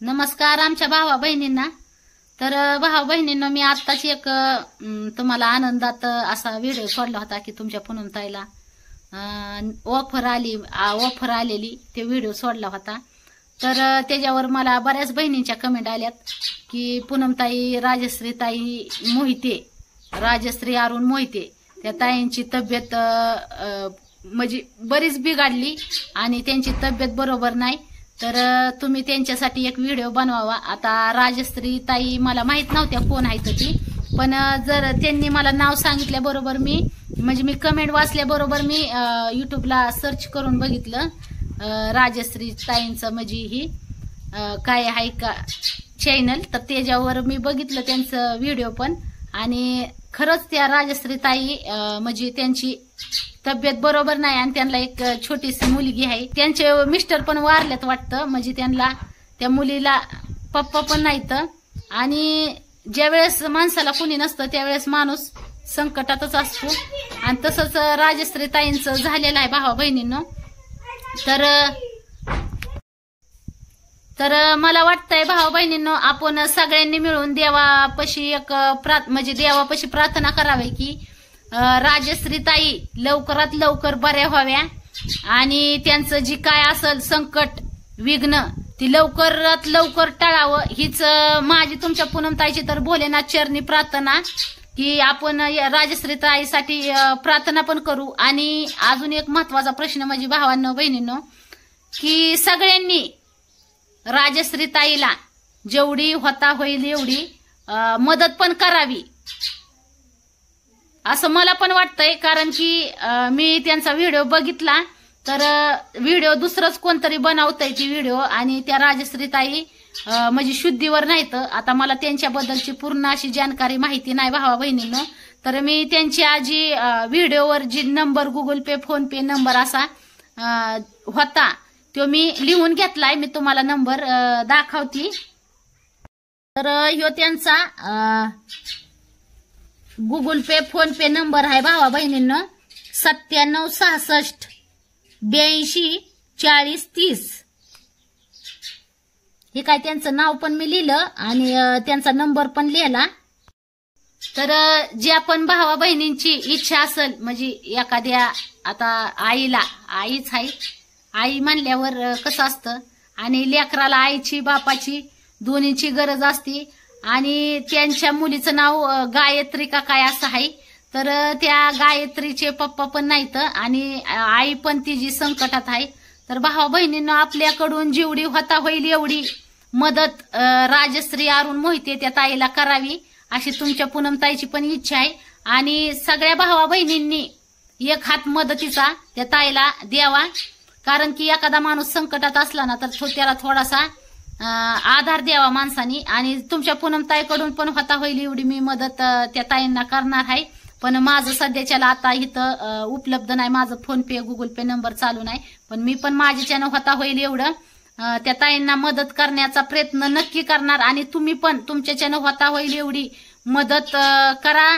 नमस्कार आमच्या भावा बहिणींना। तर भावा बहिणींनो, मी आत्ताच एक तुम्हाला आनंदात असा व्हिडिओ सोडला होता की तुमच्या पूनमताईला ऑफर आलेली ते व्हिडिओ सोडला होता। तर त्याच्यावर मला बऱ्याच बहिणींच्या कमेंट आल्यात की पूनमताई राजश्री अरुण मोहिते त्या ताईंची तब्येत म्हणजे बरीच बिघडली आणि त्यांची तब्येत बरोबर नाही, तर तुम्ही त्यांच्यासाठी एक व्हिडिओ बनवावा। आता राजश्री ताई मला माहित नव्हत्या कोण आहे ती, पण जर त्यांनी मला नाव सांगितल्याबरोबर मी कमेंट वाचल्याबरोबर मी युट्यूबला सर्च करून बघितलं राजश्री ताईंचं ही काय आहे का चॅनल, तर त्याच्यावर मी बघितलं त्यांचं व्हिडिओ पण, आणि खरंच त्या राजश्री ताई त्यांची तब्येत बरोबर नाही आणि त्यांना एक छोटीशी मुलगी आहे। त्यांचे मिस्टर पण वारल्यात वाटतं, त्यांना त्या मुलीला पप्पा पण नाहीत, आणि ज्यावेळेस माणसाला कुणी नसतं त्यावेळेस माणूस संकटातच असतो, आणि तसंच राजश्री ताईंचं झालेलं आहे भावा बहिणींनो। तर मला वाटतंय भावा बहिणींनो, आपण सगळ्यांनी मिळून देवापाशी देवापाशी प्रार्थना करावी की राजश्री ताई लवकरात लवकर बऱ्या व्हाव्या आणि त्यांचं जी काय असेल संकट विघ्न ती लवकरात लवकर टाळावं, हीच माझी तुमच्या पूनमताईची तर भोलेनाथ चरणी प्रार्थना की आपण राजश्री ताईसाठी प्रार्थना पण करू। आणि अजून एक महत्वाचा प्रश्न भावांनो बहिणींनो, की सगळ्यांनी राजश्री ताईला जेवढी होता होईल एवढी मदत पण करावी असं मला पण वाटतंय, कारण की मी त्यांचा व्हिडिओ बघितला, तर व्हिडिओ दुसरंच कोणतरी बनवतंय ती व्हिडिओ, आणि त्या राजश्री ताई शुद्धीवर नाहीत। आता मला त्यांच्याबद्दलची पूर्ण अशी जानकारी माहिती नाही भावा बहिणींनो, तर मी त्यांची आजी व्हिडिओवर जी नंबर गुगल पे फोन पे नंबर असा होता तो मी लिहून घेतलाय, मी तुम्हाला नंबर दाखवते। तर ह्यो त्यांचा गुगल पे फोन पे नंबर आहे भावा बहिणींनो 9766 82 40 30। हे काय त्यांचं नाव पण मी लिहिलं आणि त्यांचा नंबर पण लिहिला। तर जे आपण भावा बहिणींची इच्छा असेल एखाद्या आता आईच आहे, आई म्हणल्यावर कसं असतं, आणि लेकराला आईची बापाची दोन्हीची गरज असते, आणि त्यांच्या मुलीचं नाव गायत्री का काय असं आहे, तर त्या गायत्रीचे पप्पा पण नाहीत आणि आई पण तिची संकटात आहे। तर भावा बहिणींना आपल्याकडून जेवढी होता होईल एवढी मदत राजश्री अरुण मोहिते त्या ताईला करावी अशी तुमच्या पूनमताईची पण इच्छा आहे, आणि सगळ्या भावा बहिणींनी एक हात मदतीचा त्या ताईला द्यावा, कारण की एखादा माणूस संकटात असला ना तर त्याला थोडासा आधार द्यावा माणसानी, आणि तुमच्या पूनमताईकडून पण होता होईल एवढी मी मदत त्या ताईंना करणार आहे। पण माझं सध्याच्याला आता इथं उपलब्ध नाही, माझं फोन पे गुगल पे नंबर चालू नाही, पण मी पण माझ्याच्यानं होता होईल एवढं त्या ताईंना मदत करण्याचा प्रयत्न नक्की करणार, आणि तुम्ही पण तुमच्याच्यानं होता होईल एवढी मदत करा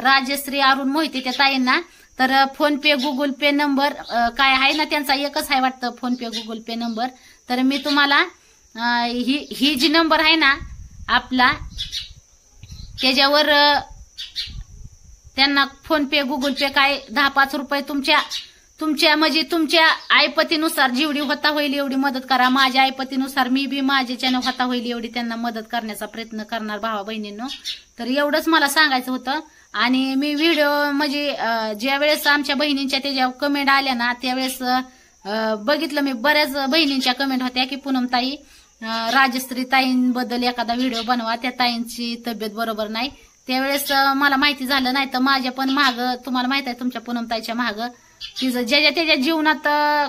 राजश्री अरुण मोहिते त्या ताईंना। तर फोन पे गुगल पे नंबर काय आहे ना त्यांचा एकच आहे वाटतं, फोन पे गुगल पे नंबर। तर मी तुम्हाला ही जी नंबर आहे ना आपला, त्याच्यावर त्यांना फोन पे गुगल पे काय 10-5 रुपये तुमच्या ऐपतीनुसार जेवढी होता होईल एवढी मदत करा। माझ्या ऐपतीनुसार मी बी माझ्याच्यानं होता होईल एवढी त्यांना मदत करण्याचा प्रयत्न करणार भावा बहिणींनो। तर एवढंच मला सांगायचं होतं, आणि मी व्हिडिओ ज्या वेळेस आमच्या बहिणींच्या त्याच्या कमेंट आल्या ना त्यावेळेस बघितलं मी, बऱ्याच बहिणींच्या कमेंट होत्या की पूनमताई राजश्री ताईंबद्दल एखादा व्हिडिओ बनवा, त्या ताईंची तब्येत बरोबर नाही। त्यावेळेस मला माहिती झालं, नाही तर माझ्या पण महाग तुम्हाला माहित आहे तुमच्या पूनमताईच्या महाग तिचं ज्याच्या त्याच्या जीवनात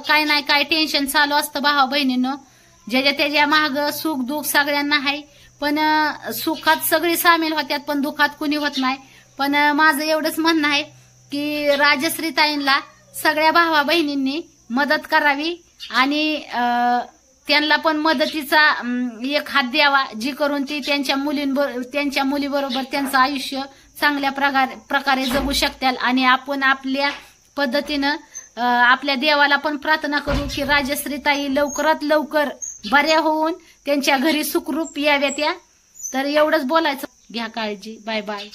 काय नाही काय टेन्शन चालू असतं भावा बहिणींनो, ज्याच्या त्याच्या महाग सुख दुःख सगळ्यांना आहे, पण सुखात सगळी सामील होत्यात पण दुःखात कुणी होत नाही। पण माझं एवढंच म्हणणं आहे की राजश्री ताईंना सगळ्या भावा बहिणींनी मदत करावी, आणि त्यांना पण मदतीचा एक हात द्यावा, जी करून ती त्यांच्या मुलीबरोबर त्यांचं आयुष्य चांगल्या प्रकारे जगू शकतील, आणि आपण आपल्या पद्धतीनं आपल्या देवाला पण प्रार्थना करू की राजश्री ताई लवकरात लवकर बऱ्या होऊन त्यांच्या घरी सुखरूप याव्या त्या. तर एवढंच बोलायचं. घ्या काळजी. Bye bye.